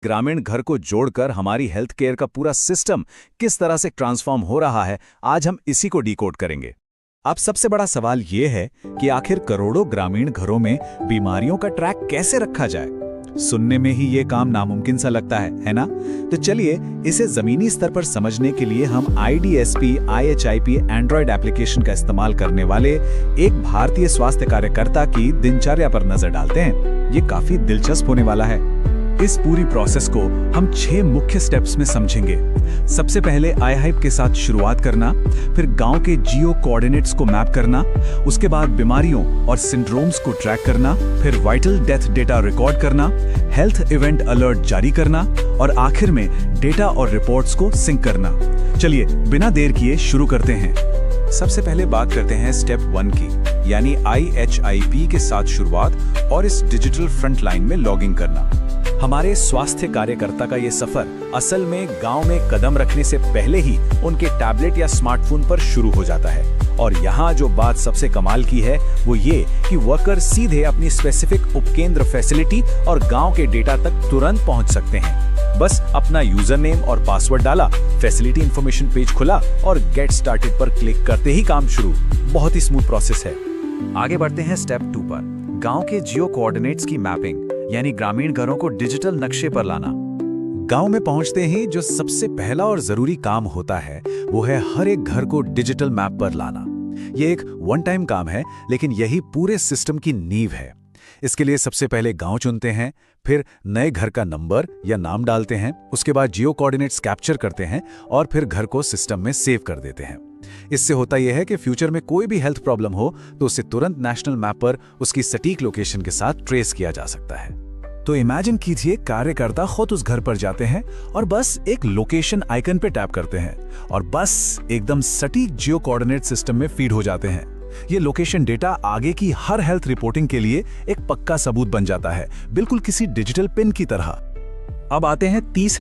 ग्रामीण घर को जोड़कर हमारी हेल्थ केयर का पूरा सिस्टम किस तरह से ट्रांसफॉर्म हो रहा है, आज हम इसी को डिकोड करेंगे। अब सबसे बड़ा सवाल ये है कि आखिर करोड़ों ग्रामीण घरों में बीमारियों का ट्रैक कैसे रखा जाए। सुनने में ही ये काम नामुमकिन सा लगता है ना? तो चलिए इसे जमीनी स्तर पर समझने के लिए हम IDSP IHIP एंड्रॉयड एप्लीकेशन का इस्तेमाल करने वाले एक भारतीय स्वास्थ्य कार्यकर्ता की दिनचर्या पर नजर डालते हैं। ये काफी दिलचस्प होने वाला है। इस पूरी प्रोसेस को हम 6 मुख्य स्टेप्स में समझेंगे। सबसे पहले IHIP के साथ शुरुआत करना, फिर गांव के जियो कोऑर्डिनेट्स को मैप करना, उसके बाद बीमारियों और सिंड्रोम्स को ट्रैक करना, फिर वाइटल डेथ डेटा रिकॉर्ड करना, हेल्थ इवेंट अलर्ट जारी करना और आखिर में डेटा और रिपोर्ट्स को सिंक करना। चलिए बिना देर किए शुरू करते हैं। सबसे पहले बात करते हैं स्टेप 1 की, यानी IHIP के साथ शुरुआत और इस डिजिटल फ्रंट लाइन में लॉगिंग करना। हमारे स्वास्थ्य कार्यकर्ता का ये सफर असल में गांव में कदम रखने से पहले ही उनके टैबलेट या स्मार्टफोन पर शुरू हो जाता है। और यहाँ जो बात सबसे कमाल की है वो ये कि वर्कर सीधे अपनी स्पेसिफिक उपकेंद्र फैसिलिटी और गांव के डेटा तक तुरंत पहुंच सकते हैं। बस अपना यूजर नेम और पासवर्ड डाला, फैसिलिटी इंफॉर्मेशन पेज खुला और गेट स्टार्टेड पर क्लिक करते ही काम शुरू। बहुत ही स्मूथ प्रोसेस है। आगे बढ़ते हैं स्टेप 2 पर, गांव के जियो कोऑर्डिनेट्स की मैपिंग, यानी ग्रामीण घरों को डिजिटल नक्शे पर लाना। गांव में पहुंचते ही जो सबसे पहला और जरूरी काम होता है वो है हर एक घर को डिजिटल मैप पर लाना। ये एक वन टाइम काम है, लेकिन यही पूरे सिस्टम की नींव है। इसके लिए सबसे पहले गांव चुनते हैं, फिर नए घर का नंबर या नाम डालते हैं, उसके बाद जियो कोऑर्डिनेट्स कैप्चर करते हैं और फिर घर को सिस्टम में सेव कर देते हैं। इससे होता यह है कि फ्यूचर में कोई भी हेल्थ प्रॉब्लम हो तो उसे तुरंत नेशनल मैप पर उसकी सटीक लोकेशन के साथ ट्रेस किया जा सकता है। तो इमेजिन कीजिए कार्यकर्ता खुद उस घर पर जाते हैं और बस एक लोकेशन आइकन पे टैप करते हैं और बस एकदम सटीक जियो कोऑर्डिनेट सिस्टम में फीड हो जाते हैं। ये लोकेशन डेटा आगे की हर हेल्थ रिपोर्टिंग के लिए एक पक्का सबूत बन जाता है, बिल्कुल किसी डिजिटल पिन की तरह। अब आते हैं 30